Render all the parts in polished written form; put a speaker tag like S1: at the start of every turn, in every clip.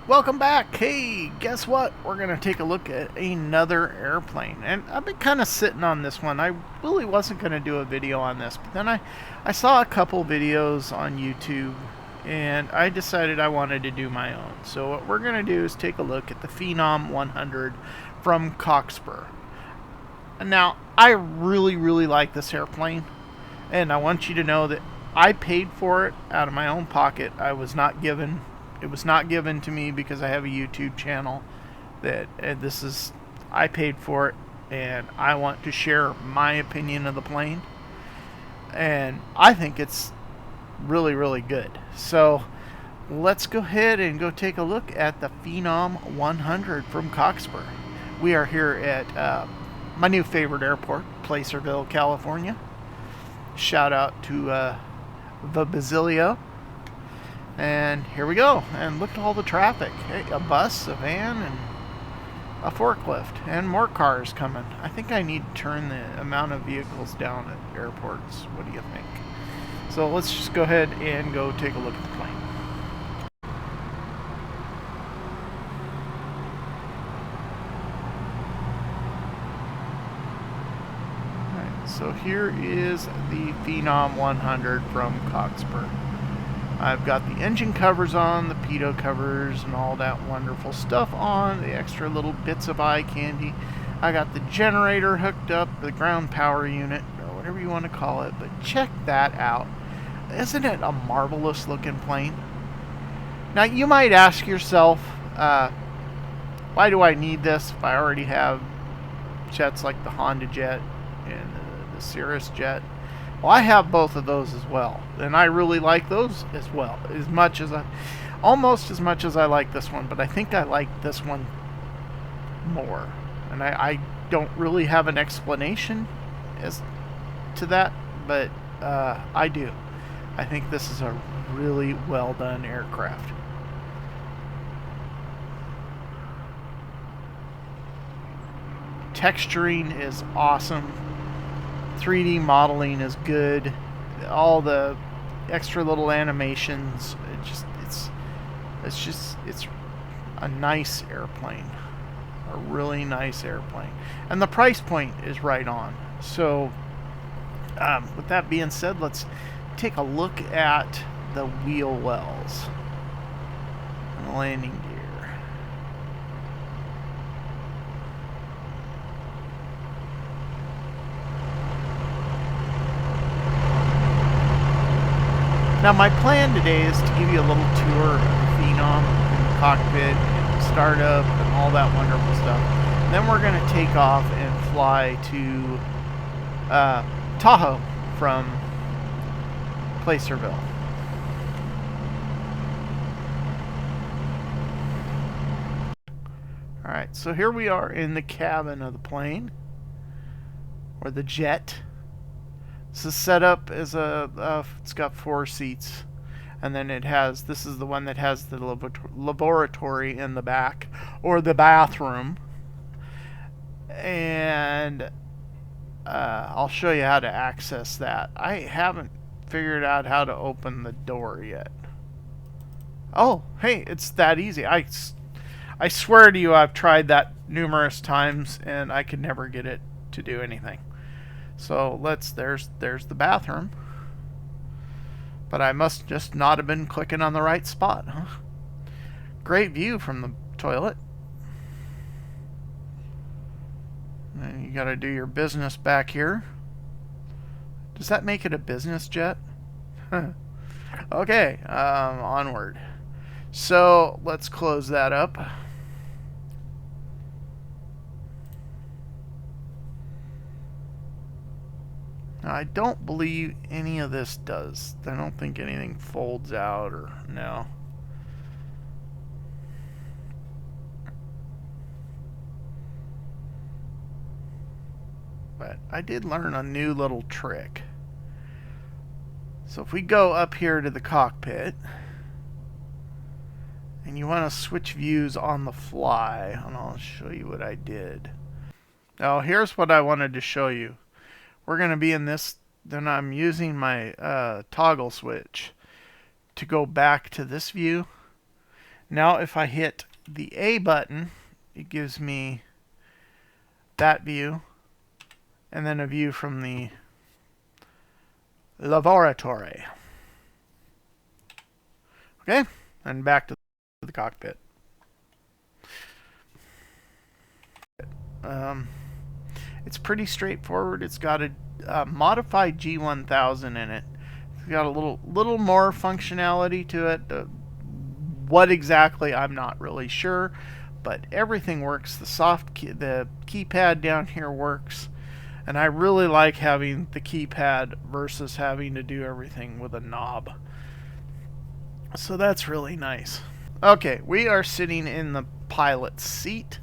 S1: Welcome back. Hey, guess what? We're going to take a look at another airplane. And I've been kind of sitting on this one. I really wasn't going to do a video on this, but then I saw a couple videos on YouTube and I decided I wanted to do my own. So what we're going to do is take a look at the Phenom 100 from Cockspur. Now, I really like this airplane, and I want you to know that I paid for it out of my own pocket. It was not given to me because I have a YouTube channel. I paid for it, and I want to share my opinion of the plane, and I think it's really good. So let's go ahead and go take a look at the Phenom 100 from Cockspur. We are here at my new favorite airport, Placerville, California. Shout out to the Basilio. And here we go. And look at all the traffic. Hey, a bus, a van, and a forklift. And more cars coming. I think I need to turn the amount of vehicles down at airports. What do you think? So let's just go ahead and go take a look at the plane. Alright, so here is the Phenom 100 from Cockspur. I've got the engine covers on, the pitot covers, and all that wonderful stuff on, the extra little bits of eye candy. I got the generator hooked up, the ground power unit, or whatever you want to call it, but check that out. Isn't it a marvelous looking plane? Now, you might ask yourself, why do I need this if I already have jets like the Honda jet and the Cirrus jet? Well, I have both of those as well, and I really like those as well, almost as much as I like this one, but I think I like this one more. And I don't really have an explanation as to that, but I do. I think this is a really well done aircraft. Texturing is awesome. 3D modeling is good. All the extra little animations, it's a nice airplane. A really nice airplane. And the price point is right on. So with that being said, let's take a look at the wheel wells and the landing gear. Now, my plan today is to give you a little tour of the Phenom and the cockpit and startup and all that wonderful stuff. And then we're going to take off and fly to Tahoe from Placerville. Alright, so here we are in the cabin of the plane, or the jet. This is set up as it's got 4 seats, and then this is the one that has the laboratory in the back, or the bathroom, and I'll show you how to access that. I haven't figured out how to open the door yet. Oh, hey, it's that easy. I swear to you, I've tried that numerous times, and I could never get it to do anything. So there's the bathroom. But I must just not have been clicking on the right spot, huh? Great view from the toilet. And you gotta do your business back here. Does that make it a business jet? Okay, onward. So let's close that up. Now, I don't believe any of this does. I don't think anything folds out or no. But I did learn a new little trick. So if we go up here to the cockpit, and you want to switch views on the fly, and I'll show you what I did. Now, here's what I wanted to show you. We're going to be in this, then I'm using my toggle switch to go back to this view. Now if I hit the A button, it gives me that view, and then a view from the laboratory. Okay, and back to the cockpit. It's pretty straightforward. It's got a modified G1000 in it. It's got a little more functionality to it. What exactly, I'm not really sure, but everything works. The keypad down here works, and I really like having the keypad versus having to do everything with a knob. So that's really nice. Okay, we are sitting in the pilot's seat,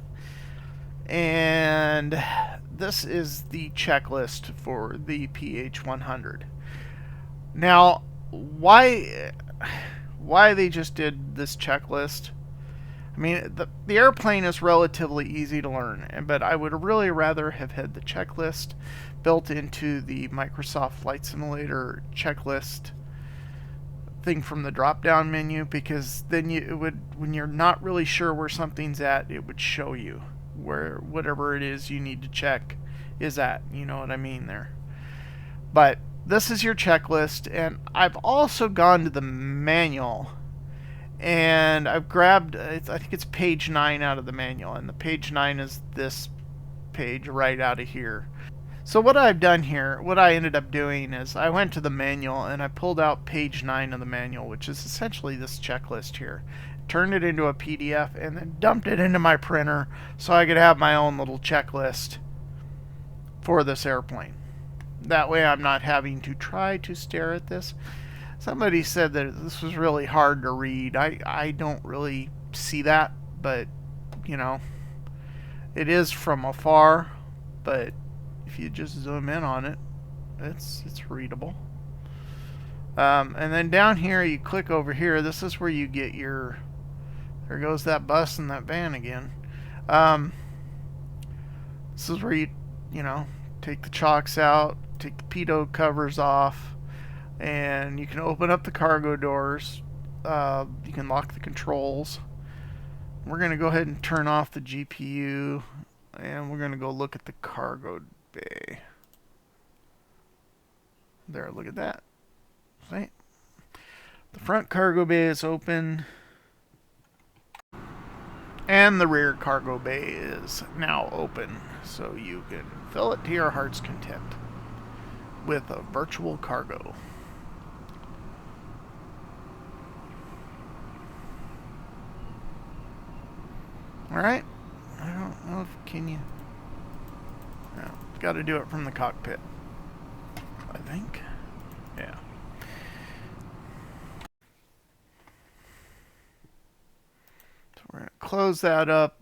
S1: and this is the checklist for the PH100. Now, why they just did this checklist? I mean, the airplane is relatively easy to learn, but I would really rather have had the checklist built into the Microsoft Flight Simulator checklist thing from the drop-down menu, because then when you're not really sure where something's at, it would show you where whatever it is you need to check is at. You know what I mean there. But this is your checklist, and I've also gone to the manual, and I've grabbed, I think it's page 9 out of the manual, and the page 9 is this page right out of here. So what I've done here, what I ended up doing is I went to the manual and I pulled out page 9 of the manual, which is essentially this checklist here, turned it into a PDF, and then dumped it into my printer so I could have my own little checklist for this airplane. That way I'm not having to try to stare at this. Somebody said that this was really hard to read. I don't really see that, but you know, it is from afar, but if you just zoom in on it, it's readable. And then down here, you click over here. This is where you get your, there goes that bus and that van again. This is where you know, take the chocks out, take the pitot covers off, and you can open up the cargo doors. You can lock the controls. We're going to go ahead and turn off the GPU, and we're going to go look at the cargo bay. There, look at that. Right? The front cargo bay is open, and the rear cargo bay is now open, so you can fill it to your heart's content with a virtual cargo. Alright, I don't know if can you, no, got to do it from the cockpit, I think. Yeah. So we're going to close that up.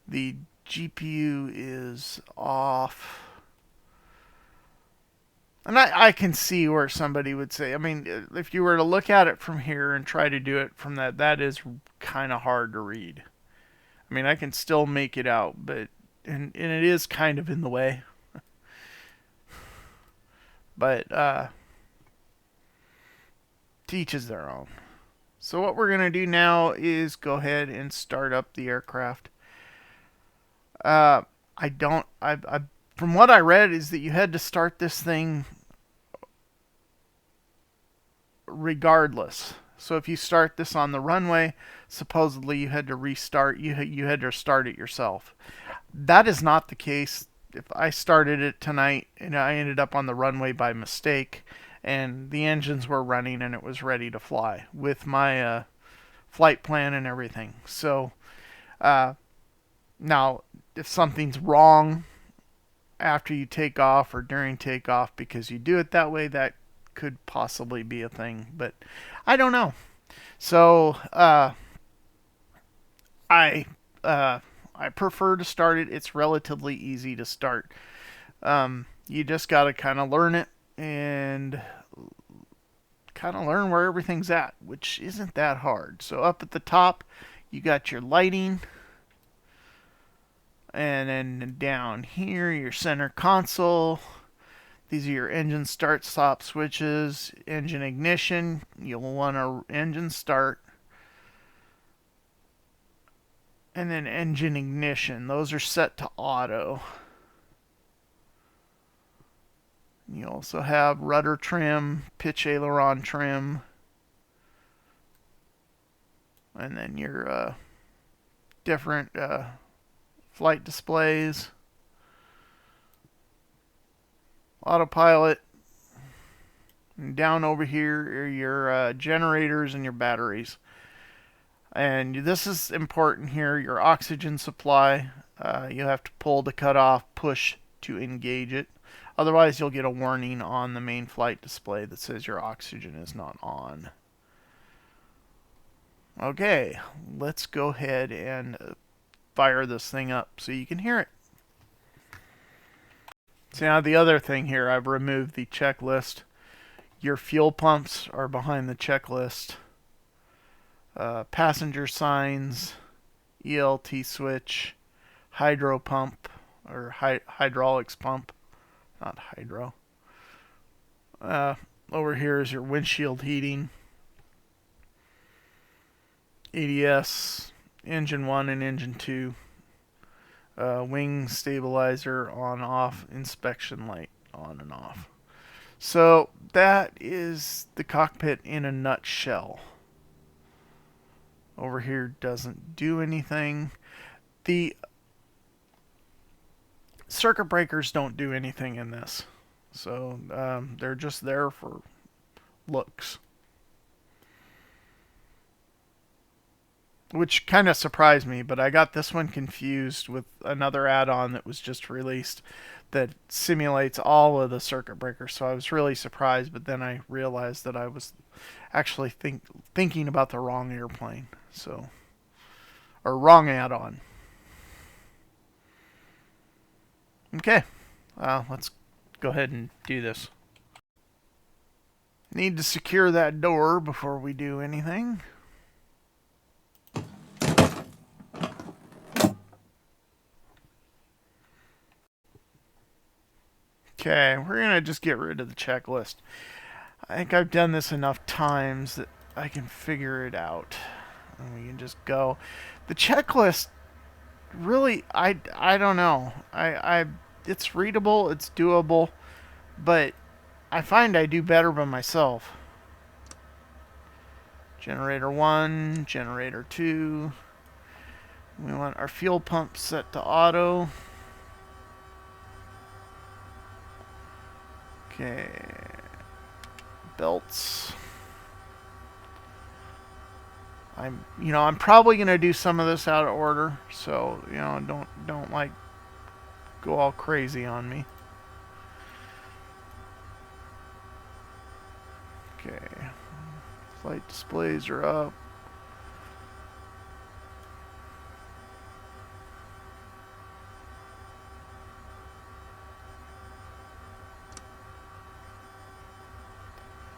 S1: The GPU is off. And I can see where somebody would say, I mean, if you were to look at it from here and try to do it from that is kind of hard to read. I mean, I can still make it out, but and it is kind of in the way. But teaches their own. So what we're gonna do now is go ahead and start up the aircraft. I from what I read is that you had to start this thing regardless. So if you start this on the runway, supposedly you had to restart. You had to start it yourself. That is not the case. If I started it tonight and I ended up on the runway by mistake, and the engines were running and it was ready to fly with my flight plan and everything. So now, if something's wrong after you take off or during takeoff because you do it that way, that could possibly be a thing, but I don't know. So I prefer to start it. It's relatively easy to start. You just got to kind of learn it and kind of learn where everything's at, which isn't that hard. So up at the top, you got your lighting, and then down here, your center console. These are your engine start stop switches. Engine ignition, you'll want to engine start. And then engine ignition. Those are set to auto. You also have rudder trim, pitch aileron trim, and then your different flight displays, autopilot, and down over here are your generators and your batteries. And this is important here, your oxygen supply. You have to pull to cut off, push to engage it. Otherwise, you'll get a warning on the main flight display that says your oxygen is not on. Okay, let's go ahead and fire this thing up so you can hear it. So now the other thing here, I've removed the checklist. Your fuel pumps are behind the checklist. Passenger signs, ELT switch, hydro pump, or hydraulics pump, not hydro. Over here is your windshield heating, ADS, engine 1 and engine 2, wing stabilizer on off, inspection light on and off. So that is the cockpit in a nutshell. Over here doesn't do anything. The circuit breakers don't do anything in this. So they're just there for looks. Which kind of surprised me, but I got this one confused with another add-on that was just released that simulates all of the circuit breakers. So I was really surprised, but then I realized that I was actually thinking about the wrong airplane. So, or wrong add-on. Okay, let's go ahead and do this. Need to secure that door before we do anything. Okay, we're going to just get rid of the checklist. I think I've done this enough times that I can figure it out. And we can just go. The checklist, really, I don't know. It's readable, it's doable, but I find I do better by myself. Generator 1, generator 2. We want our fuel pump set to auto. Okay. Belts. I'm probably going to do some of this out of order, so, don't like go all crazy on me. Okay. Flight displays are up.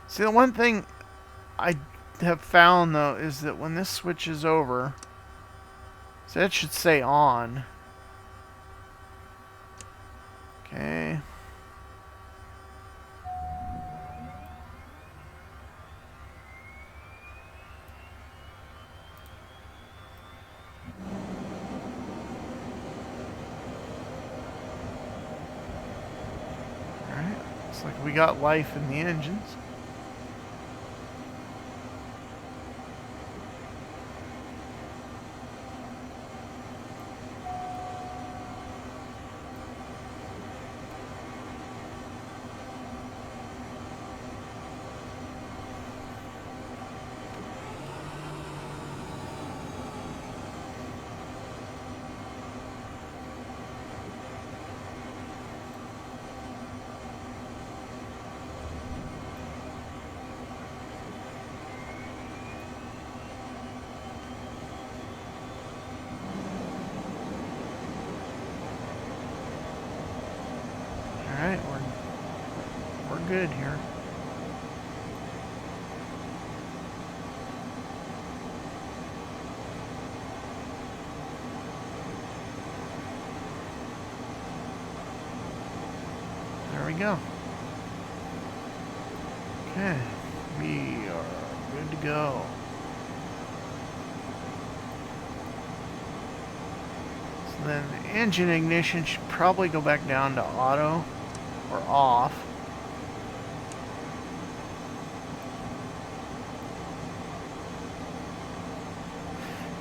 S1: See, the one thing I have found, though, is that when this switches over, so that should say on. Okay. Alright, looks like we got life in the engines. Alright, we're good here. There we go. Okay, we are good to go. Then the engine ignition should probably go back down to auto or off.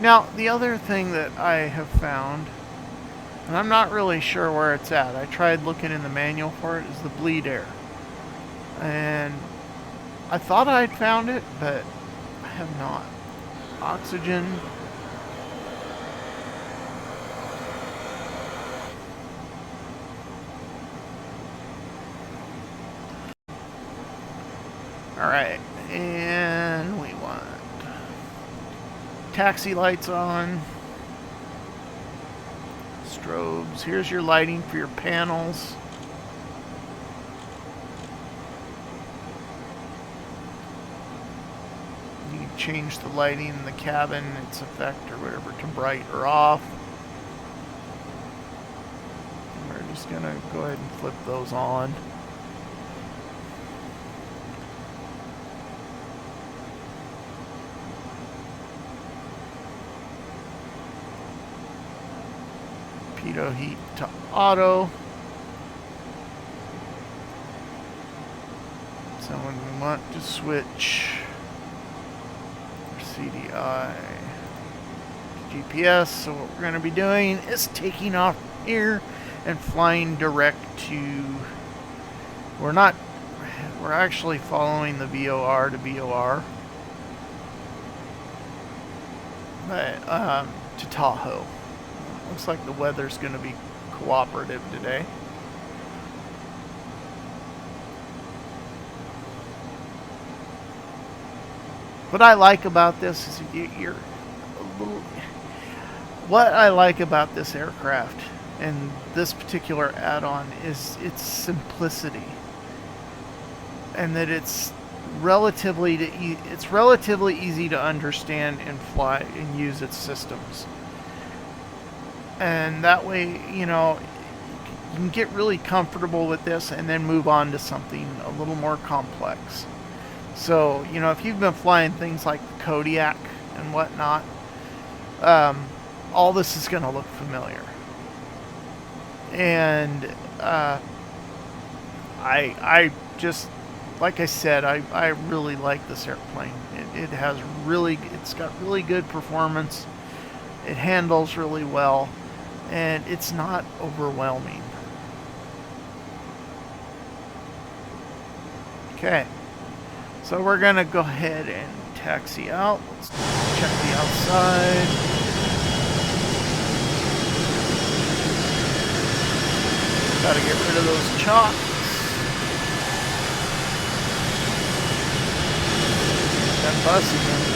S1: Now, the other thing that I have found, and I'm not really sure where it's at, I tried looking in the manual for it, is the bleed air. And I thought I'd found it, but I have not. Oxygen. Alright, and we want taxi lights on. Strobes. Here's your lighting for your panels. You can change the lighting in the cabin, its effect or whatever, to bright or off. And we're just going to go ahead and flip those on. Pitot heat to auto. So when we want to switch our CDI to GPS, so what we're going to be doing is taking off here and flying direct to, we're actually following the VOR to VOR, but to Tahoe. Looks like the weather's going to be cooperative today. What I like about this is what I like about this aircraft and this particular add-on is its simplicity, and that it's relatively easy to understand and fly and use its systems. And that way, you know, you can get really comfortable with this and then move on to something a little more complex. So, you know, if you've been flying things like the Kodiak and whatnot, all this is going to look familiar. And I just, like I said, I really like this airplane. It's got really good performance. It handles really well. And it's not overwhelming. Okay, so we're gonna go ahead and taxi out. Let's check the outside. Gotta get rid of those chocks. That bus again.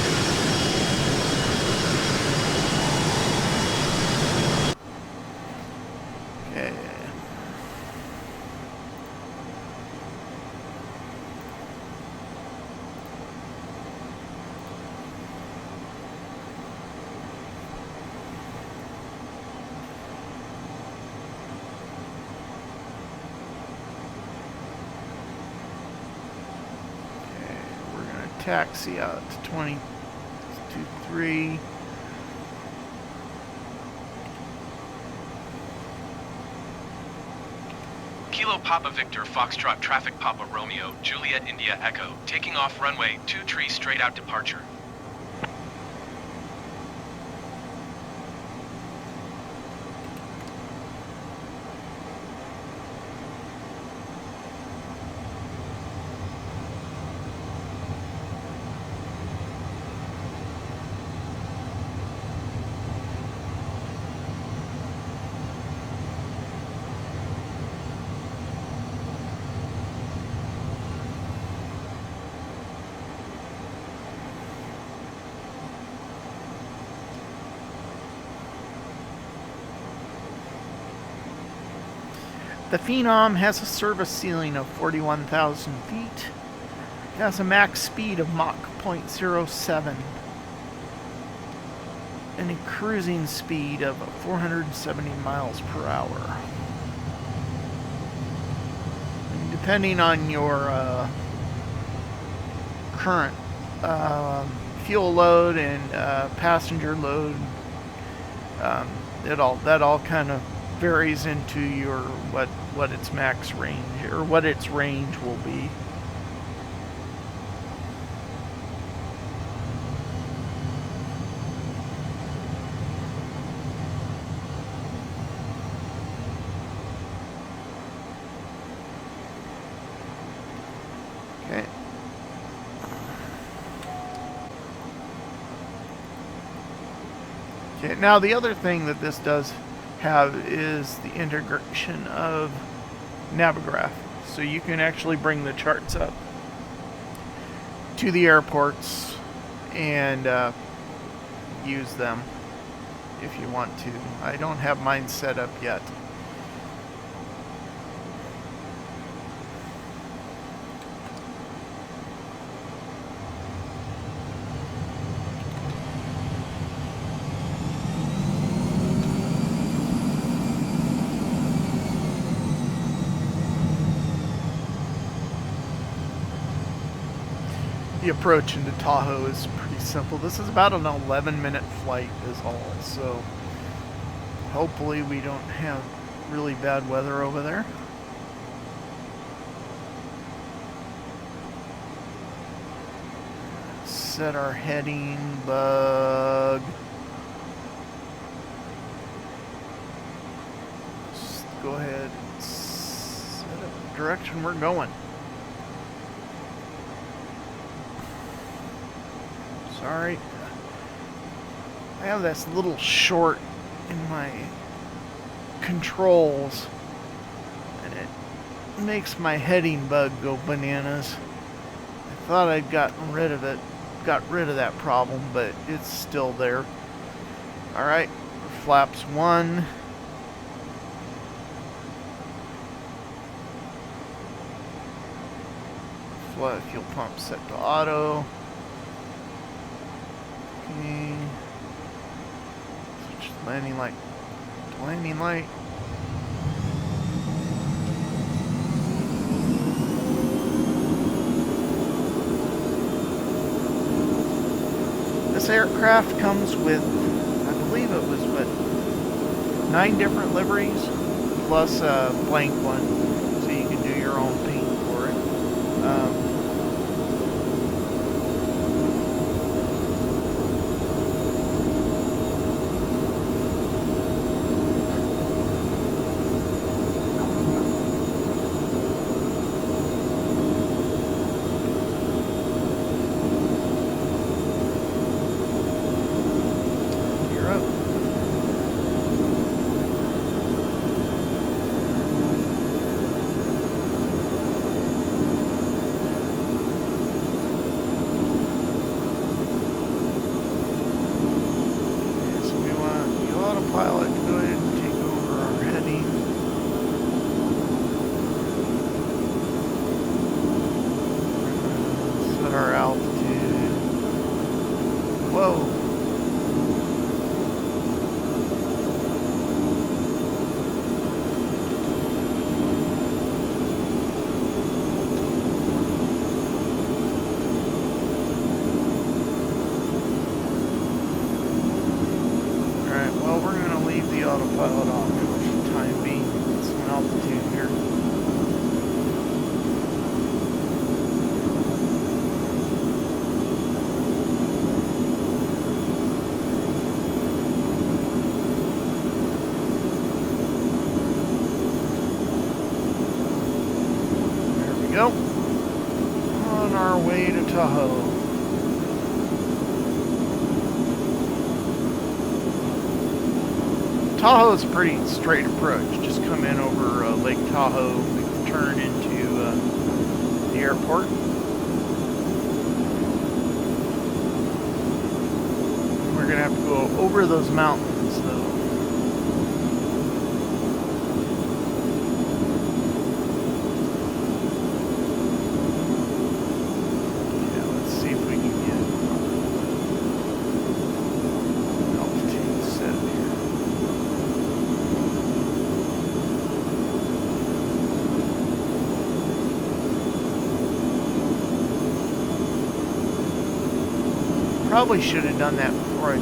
S1: Taxi out to 22.3.
S2: Kilo Papa Victor Foxtrot Traffic Papa Romeo Juliet India Echo, taking off runway 23 straight out departure.
S1: The Phenom has a service ceiling of 41,000 feet. It has a max speed of Mach 0.07 and a cruising speed of 470 miles per hour. And depending on your current fuel load and passenger load, That all kind of varies into your what its max range or what its range will be. Okay. Okay, now the other thing that this does have is the integration of Navigraph. So you can actually bring the charts up to the airports and use them if you want to. I don't have mine set up yet. The approach into Tahoe is pretty simple. This is about an 11-minute flight is all, so hopefully we don't have really bad weather over there. Set our heading bug. Just go ahead and set up the direction we're going. Sorry. I have this little short in my controls and it makes my heading bug go bananas. I thought I'd got rid of that problem, but it's still there. Alright, flaps 1. Fuel pump set to auto. Okay. Switch to landing light. Landing light. This aircraft comes with, I believe it was, 9 different liveries, plus a blank one, so you can do your own paint for it. Autopilot off for the time being. Get some altitude here. There we go. On our way to Tahoe. Tahoe is a pretty straight approach. Just come in over Lake Tahoe, turn into the airport. We're going to have to go over those mountains, though. Yeah, let's see if we can get altitude set here. Probably should have done that before I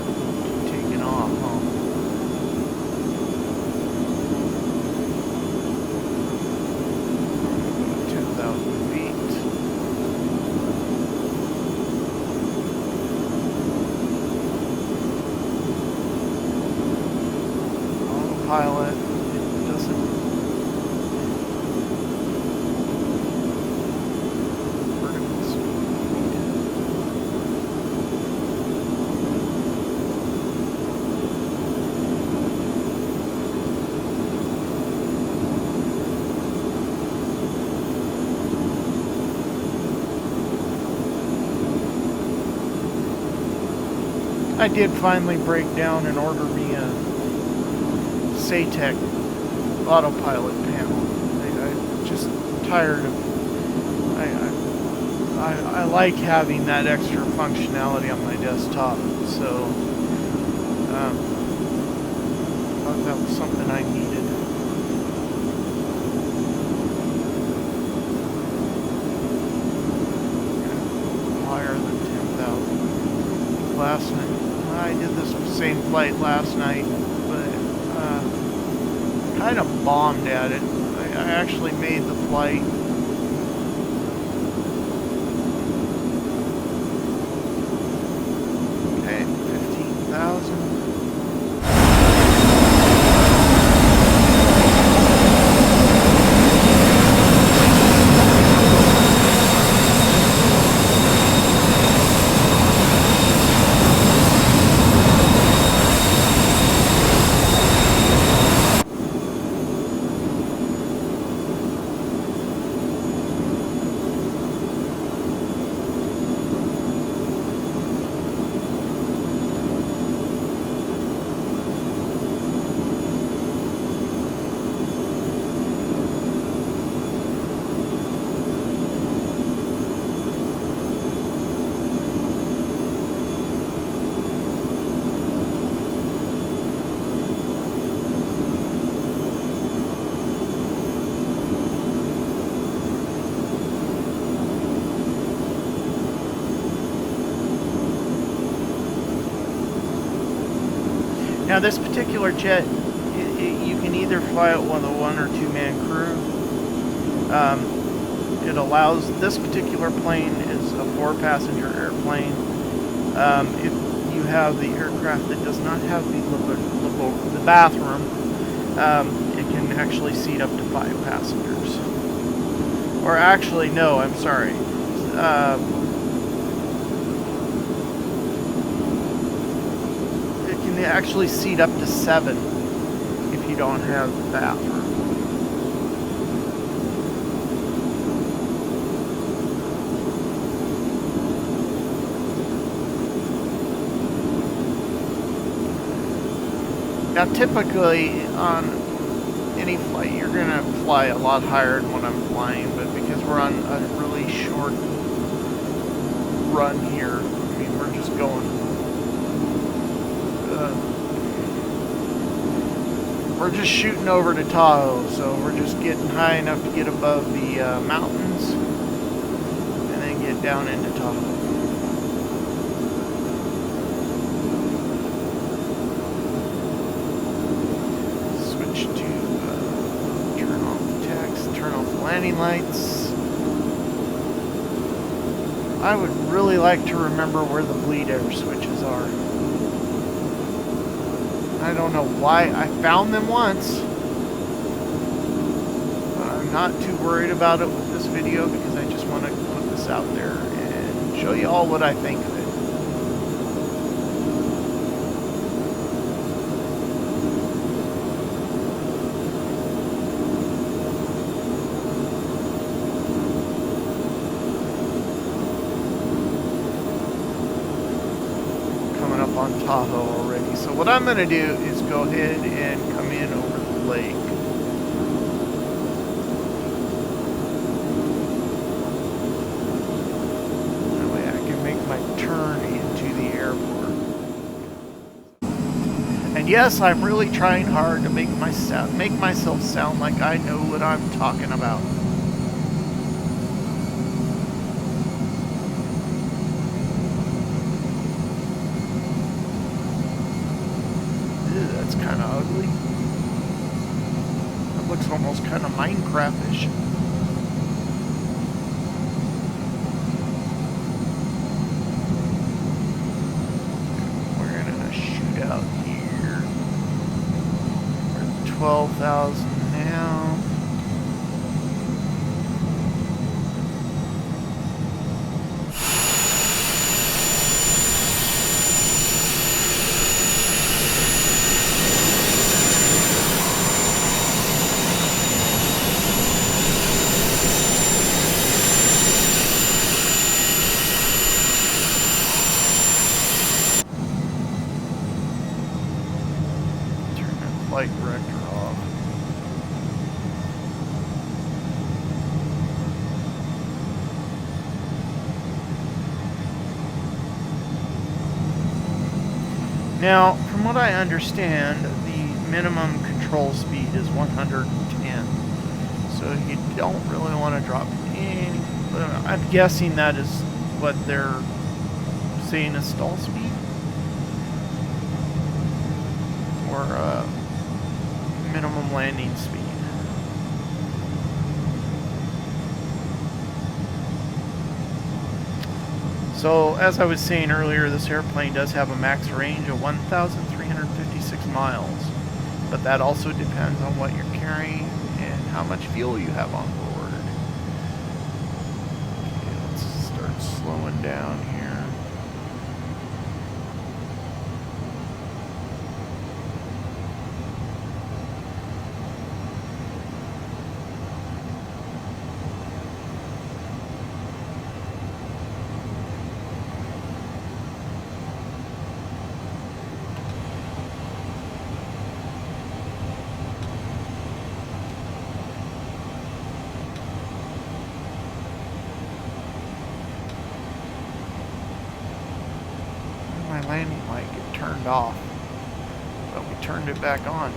S1: taken off, huh? autopilot. It doesn't. Vertical speed. I did finally break down and order me a Satec autopilot panel. I'm just tired of. I like having that extra functionality on my desktop, so thought that was something I needed. Higher than 10,000. Last night, I did this same flight last night, but kind of bombed at it. I actually made the flight. Okay, 15,000. Now this particular jet, you can either fly it with a 1 or 2 man crew. It allows, this particular plane is a 4-passenger airplane. If you have the aircraft that does not have the bathroom, it can actually seat up to 5 passengers. Or actually, no, I'm sorry. Actually seat up to 7 if you don't have the bathroom. Now typically on any flight you're going to fly a lot higher than what I'm flying, but because we're on a really short run here, I mean we're just going we're just shooting over to Tahoe, so we're just getting high enough to get above the mountains and then get down into Tahoe. Switch to turn off the text, turn off the landing lights. I would really like to remember where the bleed air switches are. I don't know why. I found them once, but I'm not too worried about it with this video because I just want to put this out there and show you all what I think of it. Coming up on Tahoe already. So what I'm going to do is go ahead and come in over the lake. That way I can make my turn into the airport. And yes, I'm really trying hard to make myself sound like I know what I'm talking about. That's kind of ugly. It looks almost kind of Minecraft-ish. We're gonna shoot out here where the 12,000 now. Flight director off. Now, from what I understand, the minimum control speed is 110. So you don't really want to drop any. I'm guessing that is what they're saying is stall speed. Or minimum landing speed. So, as I was saying earlier, this airplane does have a max range of 1,356 miles, but that also depends on what you're carrying and how much fuel you have on board. Okay, let's start slowing down here. My landing light get turned off, but we turned it back on.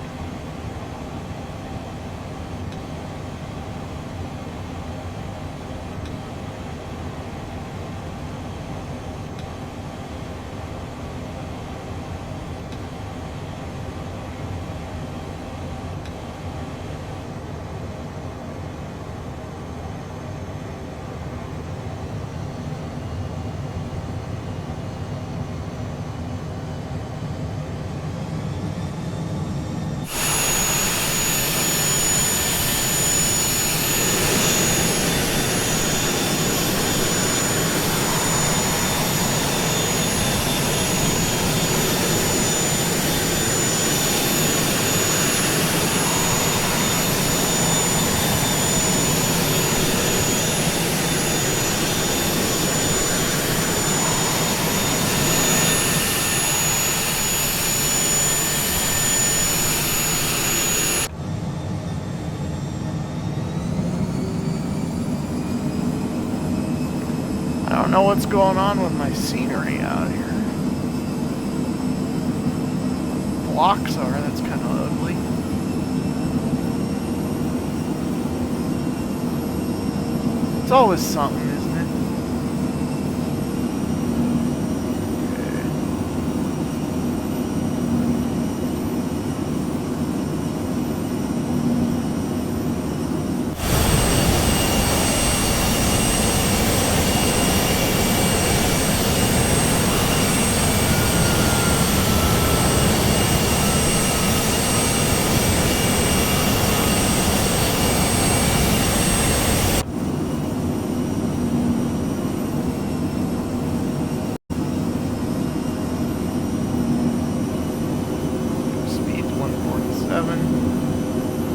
S1: I don't know what's going on with my scenery out here. Blocks are, that's kind of ugly. It's always something, isn't it? Speed's 147,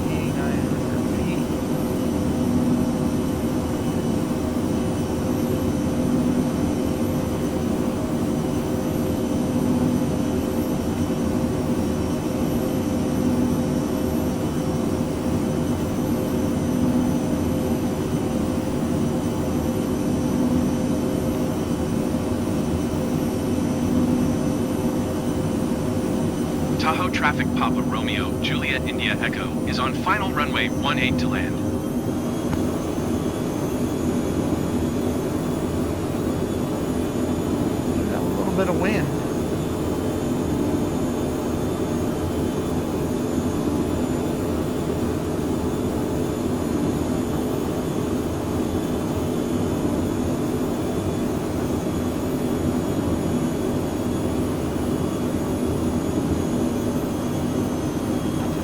S1: 8,900 feet.
S2: Tahoe traffic Papa Romeo, Juliet India Echo is on final runway 18 to land.
S1: Got a little bit of wind.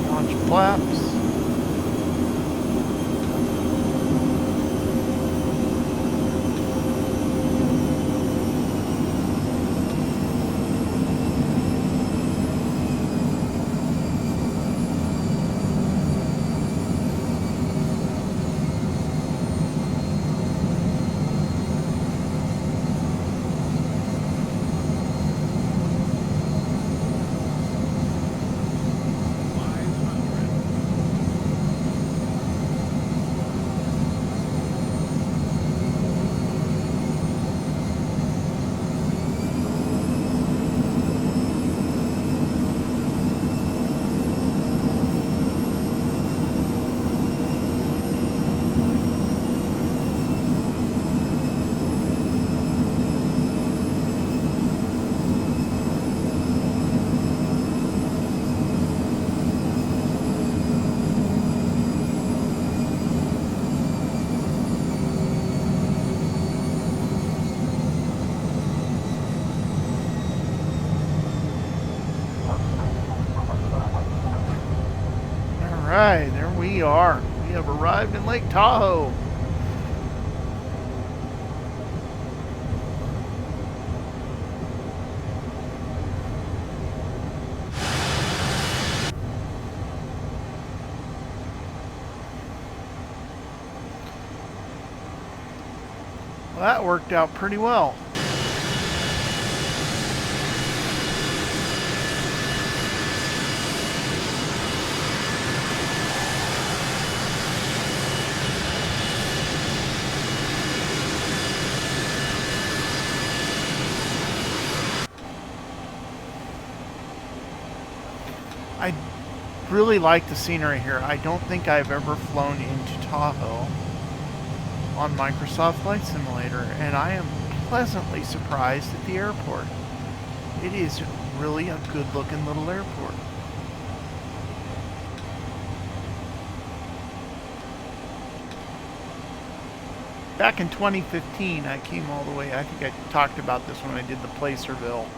S1: Launch flaps. Alright, there we are. We have arrived in Lake Tahoe. Well, that worked out pretty well. I really like the scenery here. I don't think I've ever flown into Tahoe on Microsoft Flight Simulator, and I am pleasantly surprised at the airport. It is really a good looking little airport. Back in 2015, I came all the way, I think I talked about this when I did the Placerville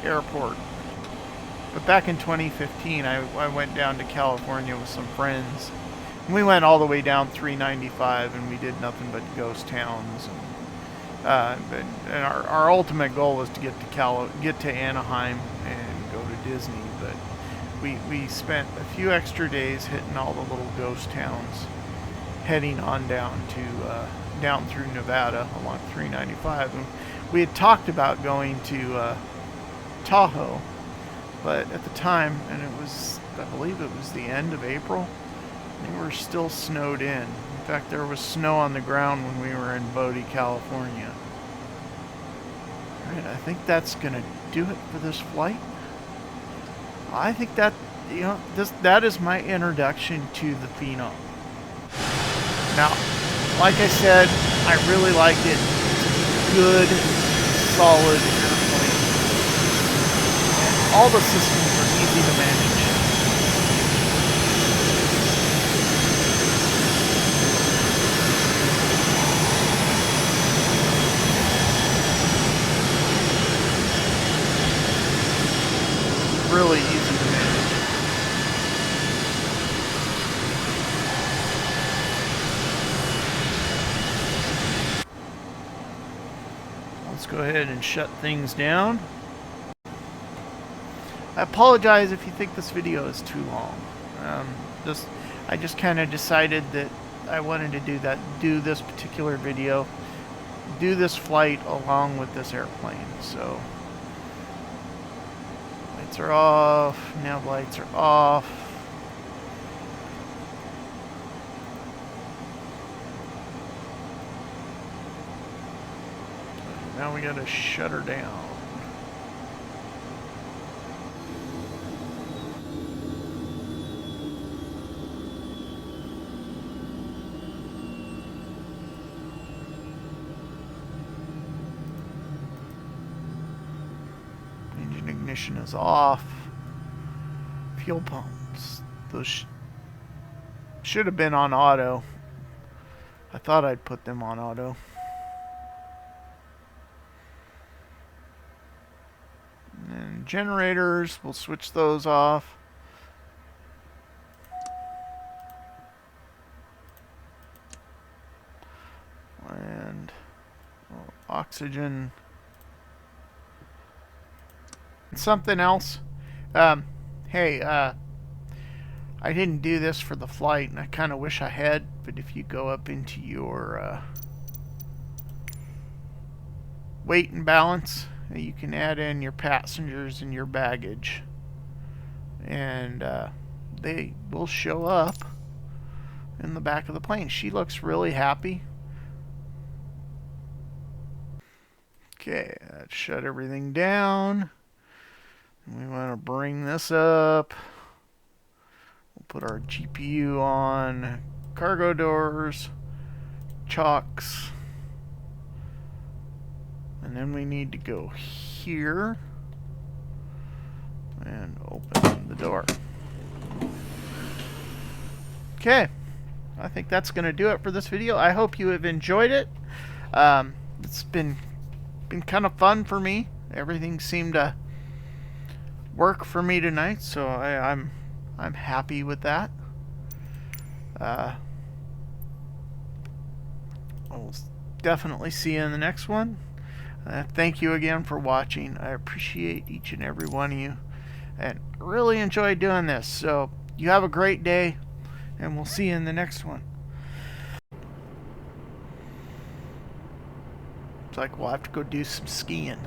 S1: airport. But back in 2015, I went down to California with some friends. And we went all the way down 395, and we did nothing but ghost towns. And our ultimate goal was to get to Anaheim and go to Disney. But we spent a few extra days hitting all the little ghost towns, heading on down through Nevada along 395. And we had talked about going to Tahoe. But at the time, and it was, I believe it was the end of April, they were still snowed in. In fact, there was snow on the ground when we were in Bodie, California. Alright, I think that's going to do it for this flight. I think that, that is my introduction to the Phenom. Now, like I said, I really liked it. It's a good, solid airplane. All the systems are easy to manage. Really easy to manage. Let's go ahead and shut things down. I apologize if you think this video is too long. I just kind of decided that I wanted to do this particular video, do this flight along with this airplane. So lights are off, nav lights are off. Now we gotta shut her down. Ignition is off. Fuel pumps. Those should have been on auto. I thought I'd put them on auto. And generators, we'll switch those off. oxygen. Something else. Hey, I didn't do this for the flight, and I kind of wish I had, but if you go up into your weight and balance, you can add in your passengers and your baggage, and they will show up in the back of the plane. She looks really happy. Okay, let's shut everything down. We want to bring this up. We'll put our GPU on, cargo doors, chocks, and then we need to go here and open the door. Okay, I think that's going to do it for this video. I hope you have enjoyed it. It's been kind of fun for me. Everything seemed to work for me tonight, so I'm happy with that. I'll definitely see you in the next one. Thank you again for watching. I appreciate each and every one of you, and really enjoyed doing this. So you have a great day, and we'll see you in the next one. It's like we'll have to go do some skiing.